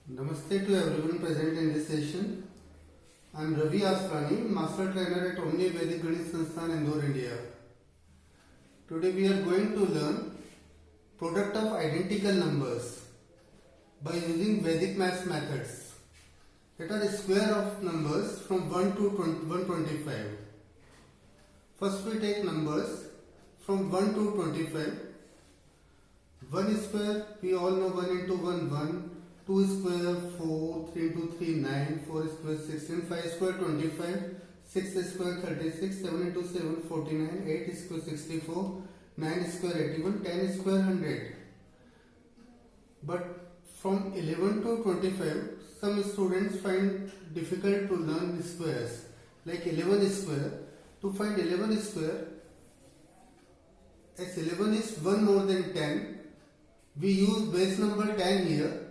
Namaste to everyone present in this session. I am Ravi Asrani, Master Trainer at Omni Vedic Ganit Sansthan, Indore, India. Today we are going to learn product of identical numbers by using Vedic maths methods. That are square of numbers from 1 to 125. First we take numbers from 1 to 25. 1 square, we all know 1 into 1, 1. 2 square 4, 3 into 3 9, 4 square 16, 5 square 25, 6 square 36, 7 into 7 49, 8 square 64, 9 square 81, 10 square 100. But from 11 to 25, some students find difficult to learn squares. Like 11 square, to find 11 square, as 11 is 1 more than 10, we use base number 10 here.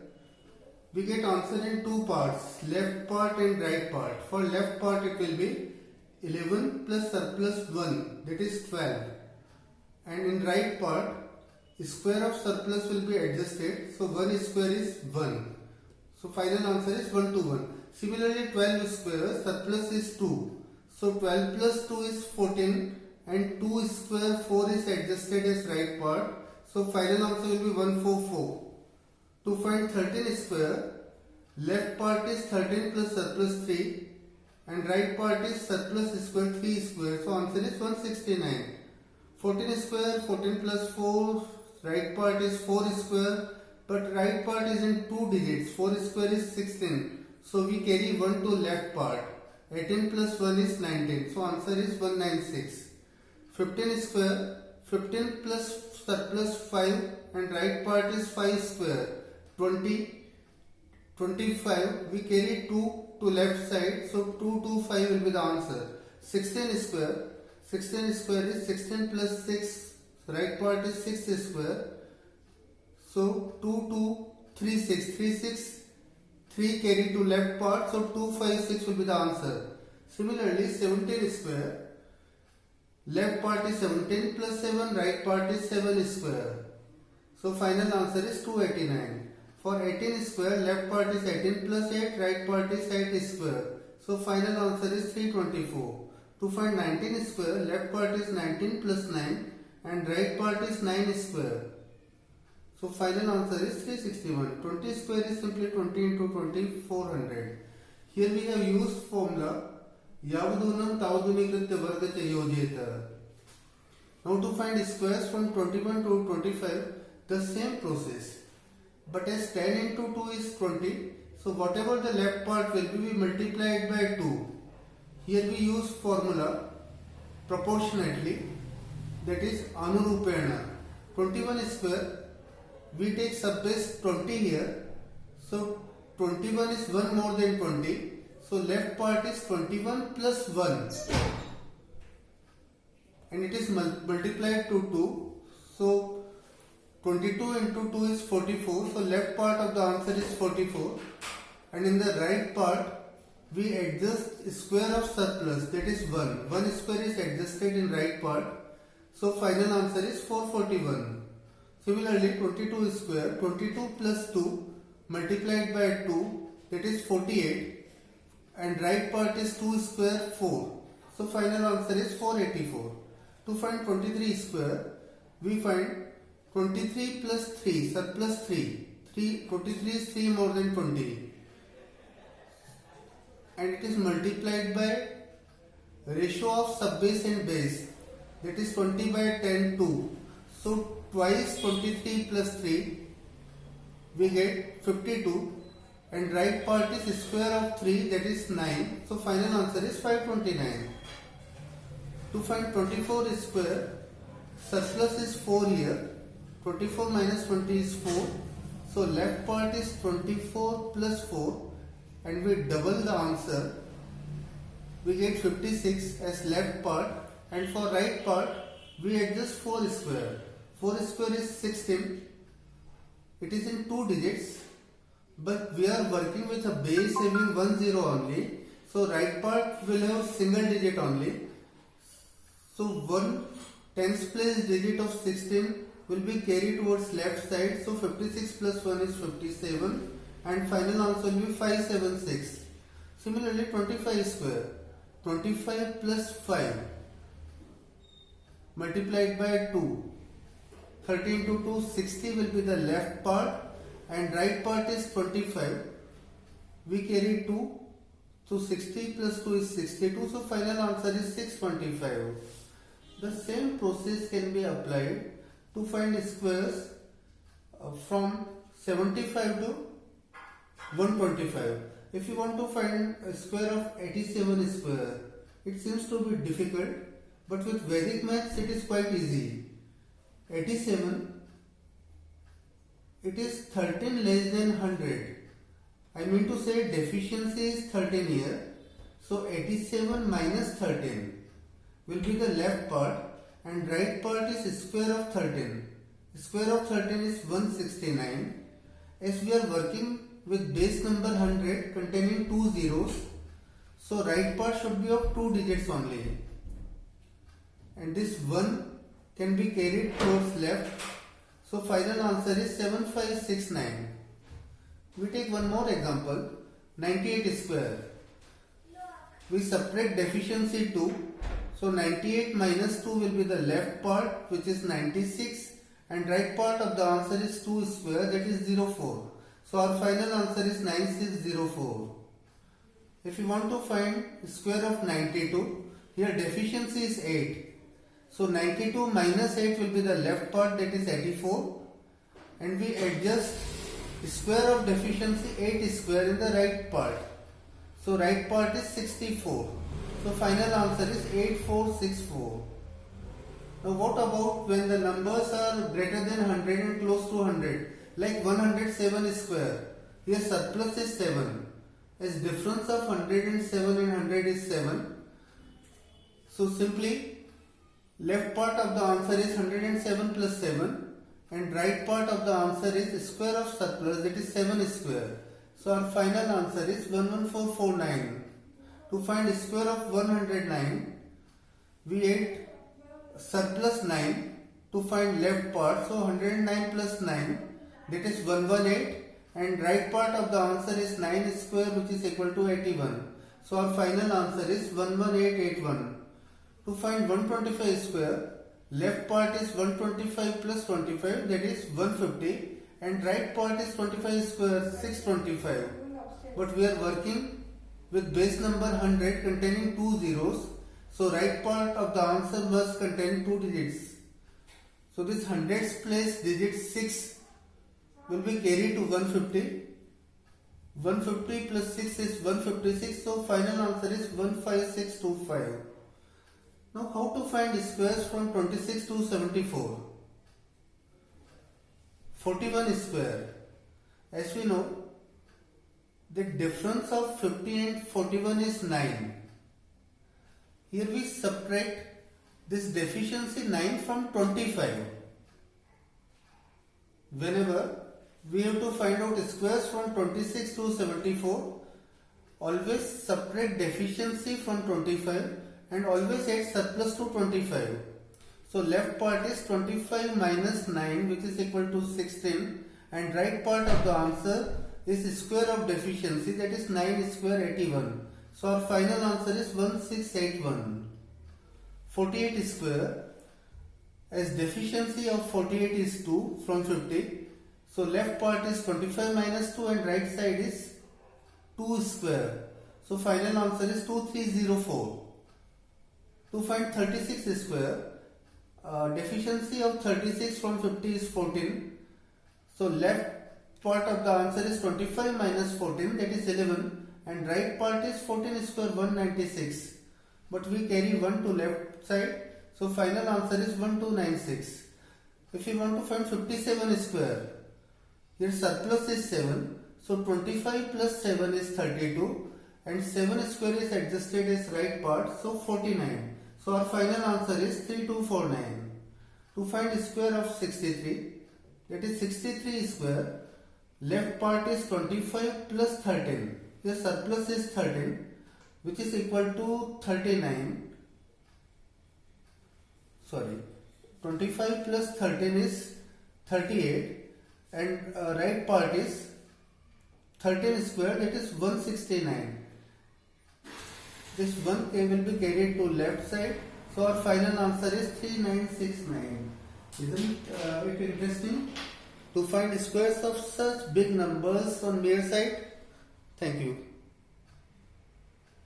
We get answer in two parts, left part and right part. For left part it will be 11 plus surplus 1, that is 12. And in right part, square of surplus will be adjusted, so 1 square is 1. So final answer is 1 to 1. Similarly 12 square, surplus is 2. So 12 plus 2 is 14 and 2 square 4 is adjusted as right part. So final answer will be 144. To find 13 square, left part is 13 plus surplus 3 and right part is surplus square 3 square. So answer is 169. 14 square, 14 plus 4, right part is 4 square, but right part is in 2 digits. 4 square is 16. So we carry 1 to left part. 18 plus 1 is 19. So answer is 196. 15 square, 15 plus surplus 5 and right part is 5 square. 20, 25, we carry 2 to left side, so 2 to 5 will be the answer. 16 square is 16 plus 6, right part is 6 square, so 2 to 3, 6, 3 carry to left part, so 2, 5, 6 will be the answer. Similarly 17 square, left part is 17 plus 7, right part is 7 square, so final answer is 289. For 18 square, left part is 18 plus 8, right part is 8 square. So final answer is 324. To find 19 square, left part is 19 plus 9 and right part is 9 square. So final answer is 361. 20 square is simply 20 into 20, 400. Here we have used formula Yavadunam Tavadumikritya Vargacha Yojeta. Now to find squares from 21 to 25, the same process. But as 10 into 2 is 20, so whatever the left part will be, we multiply it by 2. Here we use formula proportionately, that is Anurupena. 21 square, we take subbase 20 here, so 21 is 1 more than 20, so left part is 21 plus 1 and it is multiplied to 2, so 22 into 2 is 44, so left part of the answer is 44 and in the right part we adjust square of surplus, that is 1. 1 square is adjusted in right part, so final answer is 441. Similarly 22 square, 22 plus 2 multiplied by 2, that is 48 and right part is 2 square 4, so final answer is 484. To find 23 square, we find 23 plus 3, surplus 3. 23 is 3 more than 20. And it is multiplied by ratio of subbase and base. That is 20 by 10, 2. So twice 23 plus 3, we get 52. And right part is square of 3, that is 9. So final answer is 529. To find 24 square, surplus is 4 here. 24 minus 20 is 4. So left part is 24 plus 4 and we double the answer. We get 56 as left part and for right part we adjust 4 square. 4 square is 16. It is in 2 digits but we are working with a base having 1 0 only. So right part will have single digit only. So 1 tens place digit of 16 will be carried towards left side, so 56 plus 1 is 57 and final answer will be 576. Similarly 25 square, 25 plus 5 multiplied by 2, 30 into 2, 60 will be the left part and right part is 25. We carry 2, so 60 plus 2 is 62, so final answer is 625. The same process can be applied to find squares from 75 to 125. If you want to find a square of 87 square, it seems to be difficult, but with Vedic maths it is quite easy. 87, it is 13 less than 100. I mean to say deficiency is 13 here. So 87 minus 13 will be the left part and right part is square of 13. Square of 13 is 169. As we are working with base number 100 containing 2 zeros, so right part should be of 2 digits only. And this 1 can be carried towards left. So final answer is 7569. We take one more example, 98 square. We subtract deficiency 2. So 98 minus 2 will be the left part, which is 96, and right part of the answer is 2 square, that is 04. So our final answer is 9604. If you want to find square of 92, here deficiency is 8. So 92 minus 8 will be the left part, that is 84, and we adjust square of deficiency 8 square in the right part. So right part is 64. So final answer is 8464. Now what about when the numbers are greater than 100 and close to 100, like 107 square? Here surplus is 7. As difference of 107 and 100 is 7. So simply left part of the answer is 107 plus 7 and right part of the answer is square of surplus, that is 7 square. So our final answer is 11449. To find square of 109, we add surplus 9 to find left part. So 109 plus 9, that is 118, and right part of the answer is 9 square, which is equal to 81. So our final answer is 11881. To find 125 square, left part is 125 plus 25, that is 150, and right part is 25 square, 625. But we are working with base number 100 containing 2 zeros, so right part of the answer must contain 2 digits. So this 100's place digit 6 will be carried to 150. 150 plus 6 is 156, so final answer is 15625. Now how to find squares from 26 to 74? 41 square. As we know, the difference of 50 and 41 is 9. Here we subtract this deficiency 9 from 25. Whenever we have to find out squares from 26 to 74, always subtract deficiency from 25 and always add surplus to 25. So left part is 25 minus 9, which is equal to 16, and right part of the answer is square of deficiency, that is 9 square, 81. So our final answer is 1681. 48 square, as deficiency of 48 is 2 from 50. So left part is 25 minus 2 and right side is 2 square. So final answer is 2304. To find 36 square, deficiency of 36 from 50 is 14. So left part of the answer is 25 minus 14, that is 11, and right part is 14 square, 196. But we carry 1 to left side, so final answer is 1296. If you want to find 57 square, here surplus is 7, so 25 plus 7 is 32, and 7 square is adjusted as right part, so 49. So our final answer is 3249. To find square of 63, that is 63 square, left part is 25 plus 13. Here surplus is 13, which is equal to 39. 25 plus 13 is 38, and right part is 13 square, that is 169. This 1k will be carried to left side. So our final answer is 3969. Isn't it interesting to find squares of such big numbers on mere side? Thank you.